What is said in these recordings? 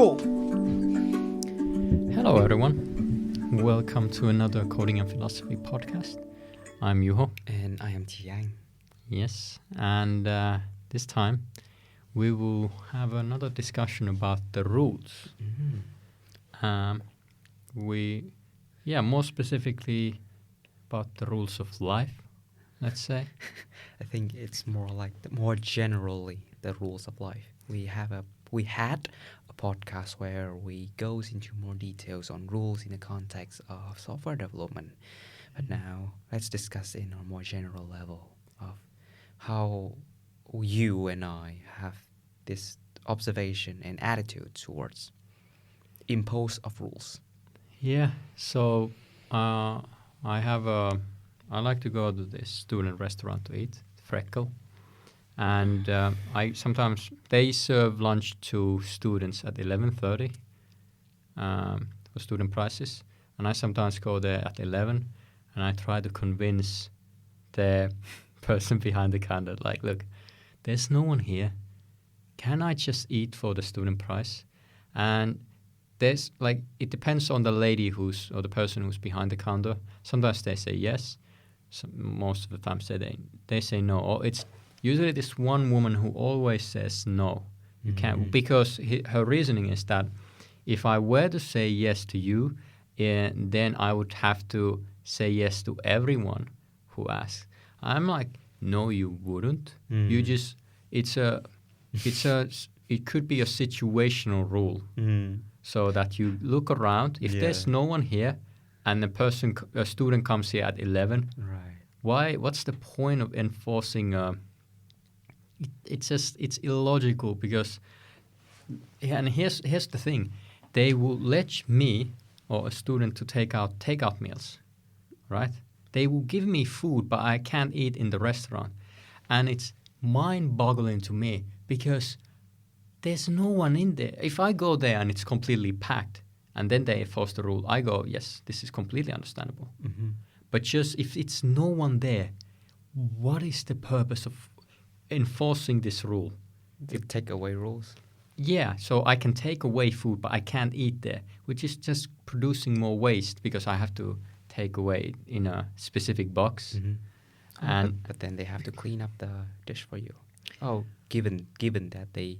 Go! Hello, everyone. Welcome to another Coding and Philosophy podcast. I'm Juho. And I am Tiang. Yes, and this time we will have another discussion about the rules. More specifically about the rules of life, let's say. I think it's more generally the rules of life. We had a podcast where we goes into more details on rules in the context of software development. But now let's discuss in a more general level of how you and I have this observation and attitude towards impose of rules. Yeah, so I like to go to this student restaurant to eat, Freckle. And they serve lunch to students at 11:30 for student prices. And I sometimes go there at 11 and I try to convince the person behind the counter, like, look, there's no one here. Can I just eat for the student price? And it depends on the lady or the person who's behind the counter. Sometimes they say yes. Most of the time they say no. Or it's usually this one woman who always says no. You can't, because her reasoning is that if I were to say yes to you, then I would have to say yes to everyone who asks. I'm like, no, you wouldn't. You just it could be a situational rule, so that you look around. If there's no one here, and a student comes here at 11, right? What's the point of enforcing? It's illogical because, and here's the thing, they will let me or a student to take out takeout meals, right? They will give me food, but I can't eat in the restaurant, and it's mind-boggling to me because there's no one in there. If I go there and it's completely packed, and then they enforce the rule, I go, yes, this is completely understandable. But just if it's no one there, what is the purpose of enforcing this rule? The takeaway rules. Yeah, so I can take away food, but I can't eat there, which is just producing more waste because I have to take away in a specific box. And but then they have to clean up the dish for you. Oh, given that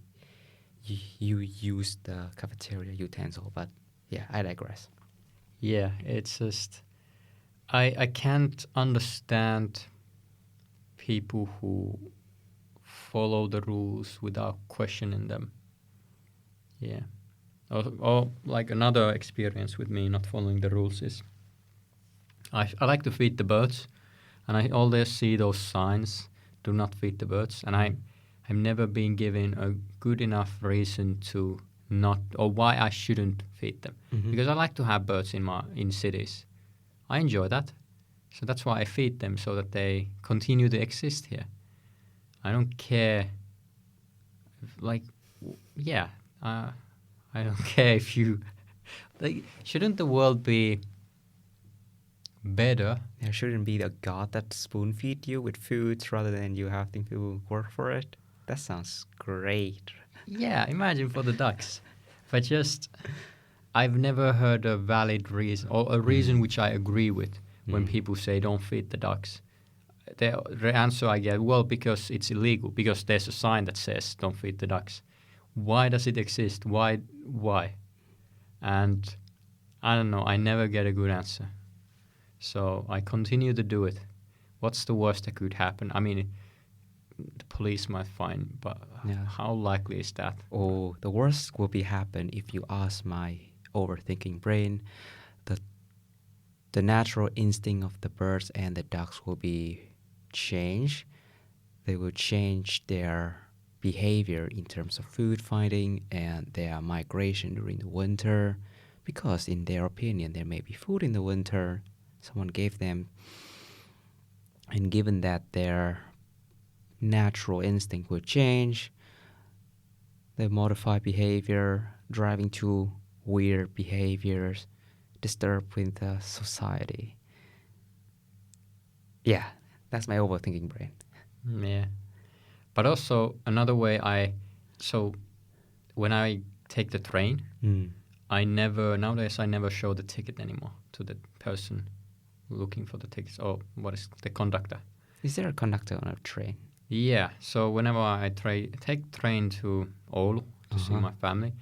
you use the cafeteria utensil, but yeah, I digress. yeah, it's just I can't understand people who follow the rules without questioning them. Yeah. Or like another experience with me not following the rules is I like to feed the birds, and I always see those signs, do not feed the birds, and I've never been given a good enough reason to not, or why I shouldn't feed them. Because I like to have birds in cities. I enjoy that. So that's why I feed them, so that they continue to exist here. I don't care. I don't care if you. Shouldn't the world be better? There shouldn't be a god that spoon feed you with foods rather than you having to work for it. That sounds great. Yeah, imagine for the ducks. But I've never heard a valid reason, or a reason which I agree with when people say don't feed the ducks. The answer I get, well, because it's illegal, because there's a sign that says don't feed the ducks. Why does it exist? Why? And I don't know, I never get a good answer. So I continue to do it. What's the worst that could happen? I mean, the police might find, but how likely is that? Oh, the worst will be happen if you ask my overthinking brain. The natural instinct of the birds and the ducks will be changed. They will change their behavior in terms of food finding and their migration during the winter, because in their opinion there may be food in the winter someone gave them, and given that their natural instinct will change, they modify behavior, driving to weird behaviors, disturbing the society. Yeah, that's my overthinking brain. Yeah. But also another way so when I take the train, Mm. nowadays I never show the ticket anymore to the person looking for the tickets, or what is the conductor. Is there a conductor on a train? Yeah, so whenever I take train to Oulu to see Uh-huh. my family,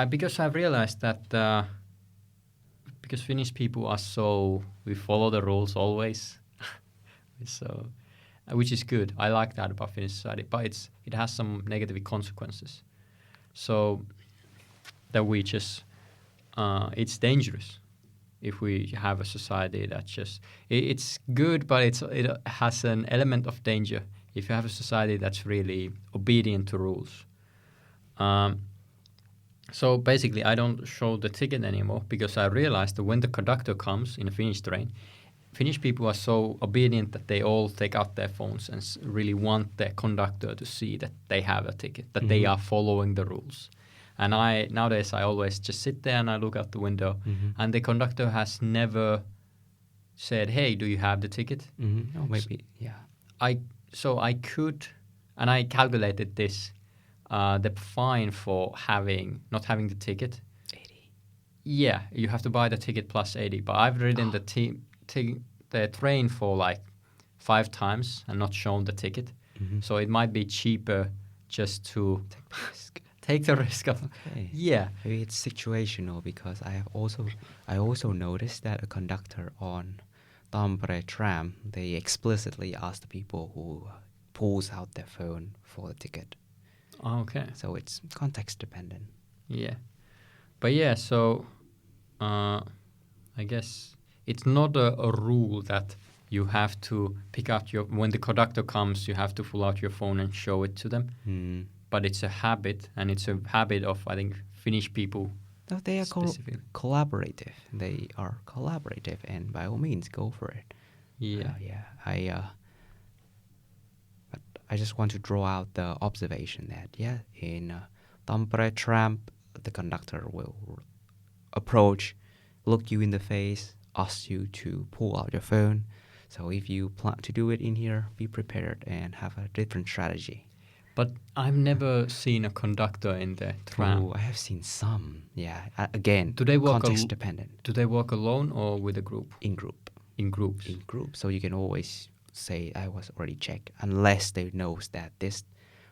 because I've realized that because Finnish people are we follow the rules always, so which is good. I like that about Finnish society, but it has some negative consequences. So that it's dangerous if we have a society that it's good, but it has an element of danger if you have a society that's really obedient to rules. So basically, I don't show the ticket anymore because I realized that when the conductor comes in a Finnish train, Finnish people are so obedient that they all take out their phones and really want their conductor to see that they have a ticket, that they are following the rules. And nowadays I always just sit there and I look out the window, and the conductor has never said, "Hey, do you have the ticket?" Mm-hmm. Oh, maybe, yeah. So I could, and I calculated this, the fine for not having the ticket. 80. Yeah, you have to buy the ticket plus 80. But I've ridden the train for like 5 times and not shown the ticket. Mm-hmm. So it might be cheaper just to Take the risk. take the risk of. Okay. Yeah. Maybe it's situational because I also noticed that a conductor on Tampere tram, they explicitly ask the people who pulls out their phone for the ticket. Okay. So it's context dependent. Yeah. But yeah, so I guess it's not a rule that you have to pick out when the conductor comes, you have to pull out your phone and show it to them. Mm. But it's a habit, and it's a habit of, I think, Finnish people. No, they are specifically. collaborative. They are collaborative, and by all means, go for it. Yeah. But I just want to draw out the observation that in Tampere tram, the conductor will approach, look you in the face, ask you to pull out your phone. So if you plan to do it in here, be prepared and have a different strategy. But I've never seen a conductor in the tram. Oh, I have seen some. Yeah, again, Do they walk context dependent. Do they walk alone or with a group? In group. In groups. In group. So you can always say, I was already checked, unless they knows that this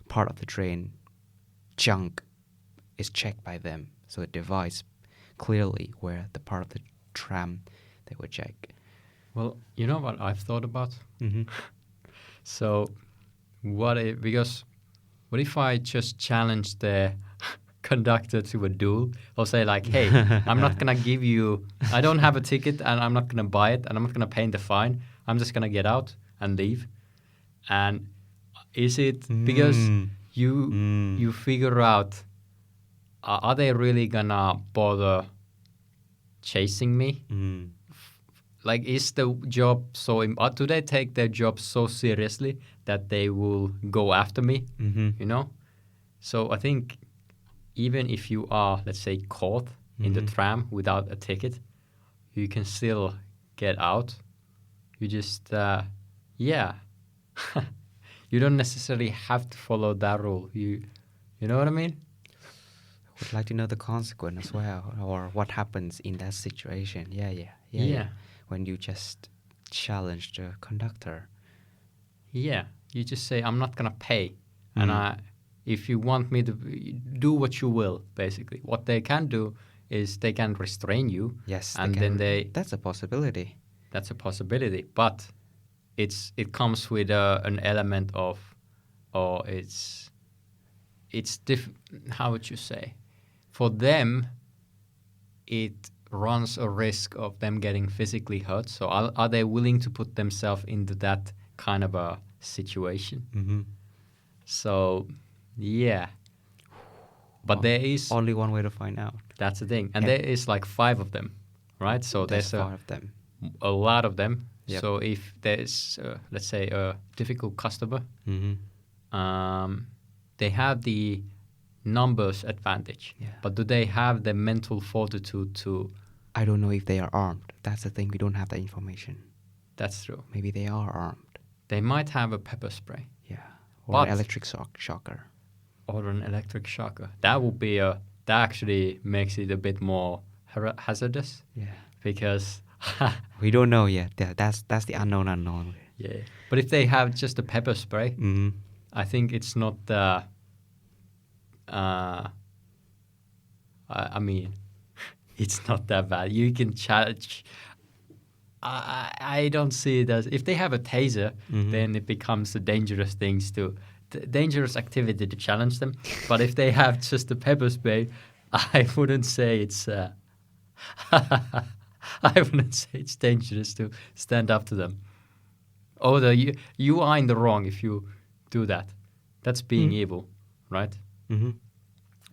part of the train junk is checked by them. So it divides clearly where the part of the tram they would check. Well, you know what I've thought about? Mm-hmm. So what if I just challenge the conductor to a duel, or say like, hey, I'm not going to give you, I don't have a ticket and I'm not going to buy it and I'm not going to pay the fine. I'm just going to get out and leave. And is it because you figure out, are they really going to bother chasing me? Mm. Like, is the job do they take their job so seriously that they will go after me? Mm-hmm. You know? So I think even if you are, let's say, caught in the tram without a ticket, you can still get out. You just, you don't necessarily have to follow that rule. You know what I mean? I would like to know the consequence as well, or what happens in that situation. Yeah. When you just challenge the conductor. Yeah, you just say, I'm not going to pay. And if you want me to do what you will, basically. What they can do is they can restrain you. Yes, and that's a possibility. That's a possibility. But it comes with an element of, or how would you say? For them, it runs a risk of them getting physically hurt. So are they willing to put themselves into that kind of a situation? Mm-hmm. So, yeah. But there is only one way to find out. That's the thing. And there is like 5 of them, right? So there's there's 5 of them. A lot of them. Yep. So if there's, let's say, a difficult customer, they have the numbers advantage. Yeah. But do they have the mental fortitude to... I don't know if they are armed. That's the thing. We don't have that information. That's true. Maybe they are armed. They might have a pepper spray. Yeah. Or an electric shocker. or an electric shocker. That would be that actually makes it a bit more hazardous Yeah. because We don't know yet. That's the unknown unknown. yeah. But if they have just a pepper spray, Mm-hmm. I think it's not I mean, it's not that bad. You can challenge. I don't see it as if they have a taser, Mhm. then it becomes a dangerous dangerous activity to challenge them. But if they have just a pepper spray, I wouldn't say it's. I wouldn't say it's dangerous to stand up to them. Although you are in the wrong if you do that. That's being evil, right? Mm-hmm.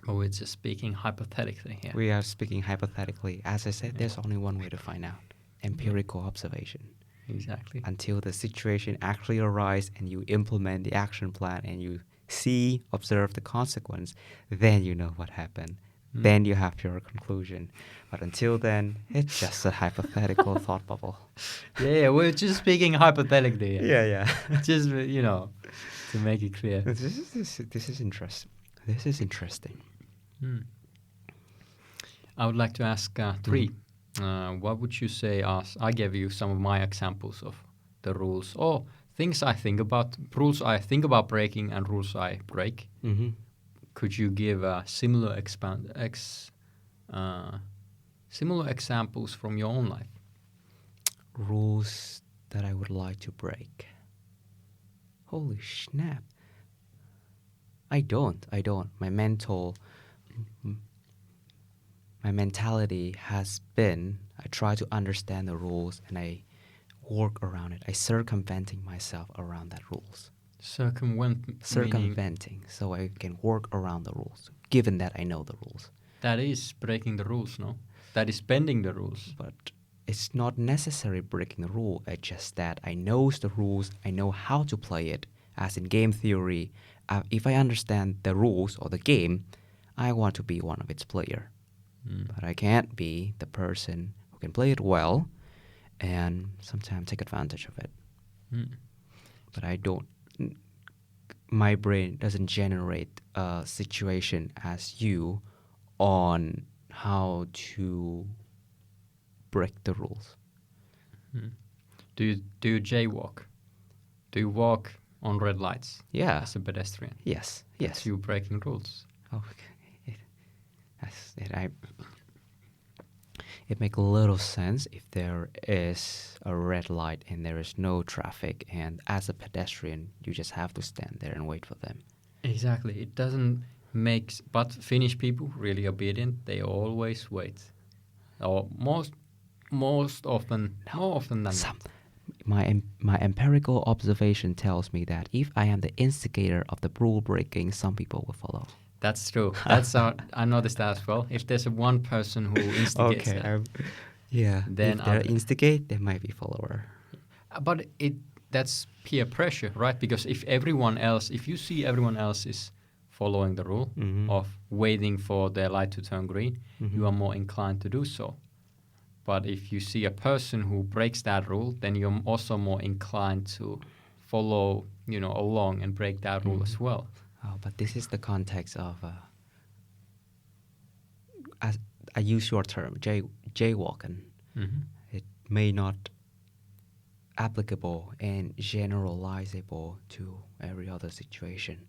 But we're just speaking hypothetically here. We are speaking hypothetically. As I said, there's only one way to find out: empirical observation. Exactly. Until the situation actually arises and you implement the action plan and you see, observe the consequence, then you know what happened. Then you have your conclusion. But until then, it's just a hypothetical thought bubble. Yeah, we're just speaking hypothetically. Here. Yeah. Just to make it clear. This is interesting. This is interesting. I would like to ask three. What would you say? I gave you some of my examples of the rules or things I think about, rules I think about breaking and rules I break. Mm-hmm. Could you give similar similar examples from your own life? Rules that I would like to break. Holy snap. I don't. My mentality has been, I try to understand the rules and I work around it. I circumventing myself around that rules. Circumventing, so I can work around the rules, given that I know the rules. That is breaking the rules, no? That is bending the rules. But it's not necessary breaking the rule. It's just that I know the rules, I know how to play it. As in game theory, if I understand the rules or the game, I want to be one of its player. But I can't be the person who can play it well and sometimes take advantage of it. But I don't. My brain doesn't generate a situation as you on how to break the rules. Do you jaywalk? Do you walk on red lights? Yeah. As a pedestrian? Yes. That's you breaking rules. Oh, it makes a little sense if there is a red light and there is no traffic, and as a pedestrian, you just have to stand there and wait for them. Exactly. It doesn't make. But Finnish people really obedient. They always wait, or most often, more often than not. My empirical observation tells me that if I am the instigator of the rule breaking, some people will follow. That's true. That's I noticed that as well. If there's one person who instigates that, then if they instigate, there might be follower. But that's peer pressure, right? Because if you see everyone else is following the rule of waiting for their light to turn green, you are more inclined to do so. But if you see a person who breaks that rule, then you're also more inclined to follow, along and break that rule as well. Oh, but this is the context of, as I use your term, jaywalking. It may not applicable and generalizable to every other situation.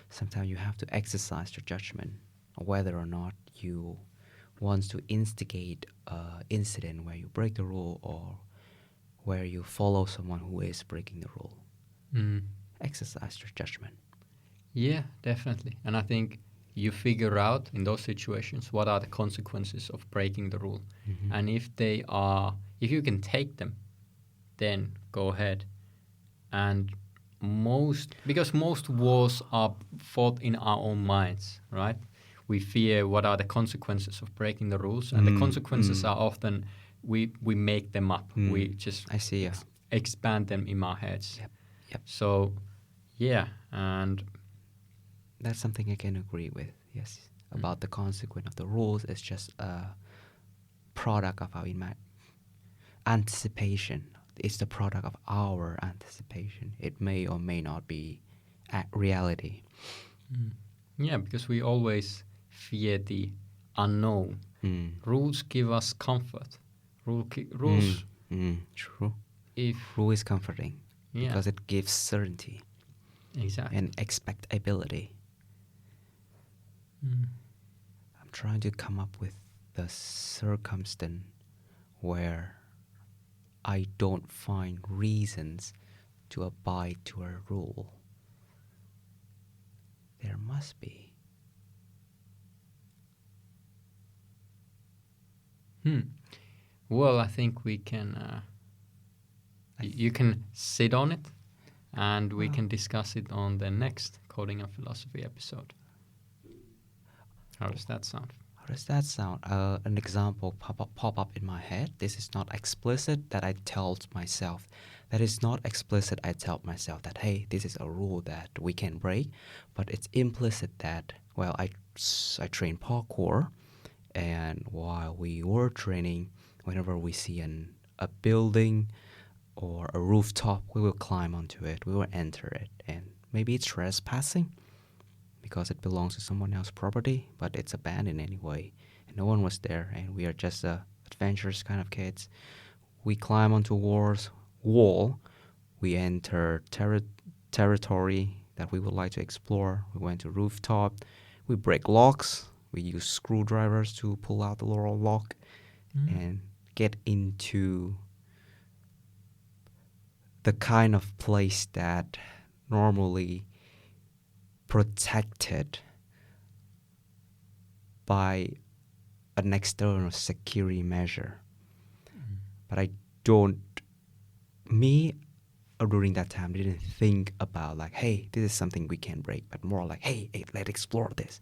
Sometimes you have to exercise your judgment whether or not you want to instigate an incident where you break the rule or where you follow someone who is breaking the rule. Exercise your judgment. Yeah, definitely. And I think you figure out in those situations what are the consequences of breaking the rule. And if you can take them, then go ahead. And because most wars are fought in our own minds, right? We fear what are the consequences of breaking the rules, and the consequences are often we make them up. We just expand them in our heads. Yep. So, yeah, and that's something I can agree with. Yes, about the consequence of the rules. It's just a product of our anticipation. It's the product of our anticipation. It may or may not be reality. Yeah, because we always fear the unknown. Rules give us comfort. Rules, True. if Rule is comforting yeah, because it gives certainty exactly. and expectability. Mm. I'm trying to come up with the circumstance where I don't find reasons to abide to a rule. There must be. Well, I think we can. You can sit on it, and we can discuss it on the next Coding and Philosophy episode. How does that sound? How does that sound? An example pop up in my head. This is not explicit that I tell myself. That is not explicit. I tell myself that hey, this is a rule that we can break, but it's implicit that well, I train parkour, and while we were training, whenever we see a building or a rooftop, we will climb onto it. We will enter it, and maybe it's trespassing because it belongs to someone else's property, but it's abandoned anyway, and no one was there, and we are just adventurous kind of kids. We climb onto wall, we enter territory that we would like to explore. We went to rooftop, we break locks, we use screwdrivers to pull out the little lock and get into the kind of place that normally protected by an external security measure. But I don't, me during that time didn't think about like, hey, this is something we can break, but more like, hey, let's explore this.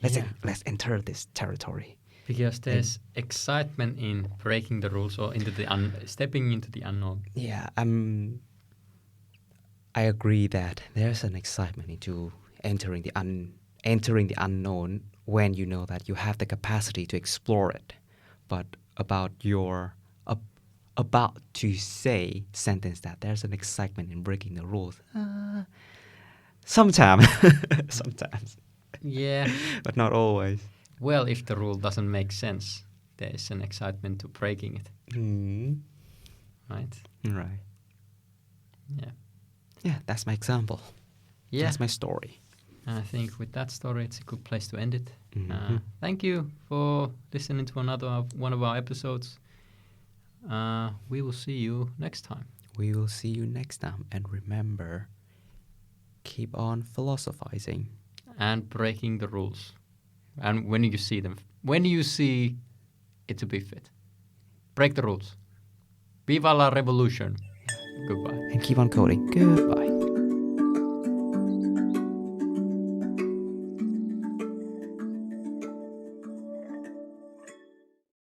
Let's enter this territory. Because there's excitement in breaking the rules or into the stepping into the unknown. Yeah, I agree that there's an excitement into entering the unknown when you know that you have the capacity to explore it. But about your about to say sentence that there's an excitement in breaking the rules. Sometimes, Yeah. but not always. Well, if the rule doesn't make sense, there's an excitement to breaking it, right? Right. Yeah. Yeah, that's my example. Yeah. That's my story. I think with that story, it's a good place to end it. Mhm. Thank you for listening to another one of our episodes. We will see you next time. We will see you next time, and remember, keep on philosophizing. And breaking the rules. And when you see them, when you see it to be fit, break the rules. Viva la revolution. Goodbye. And keep on coding. Goodbye.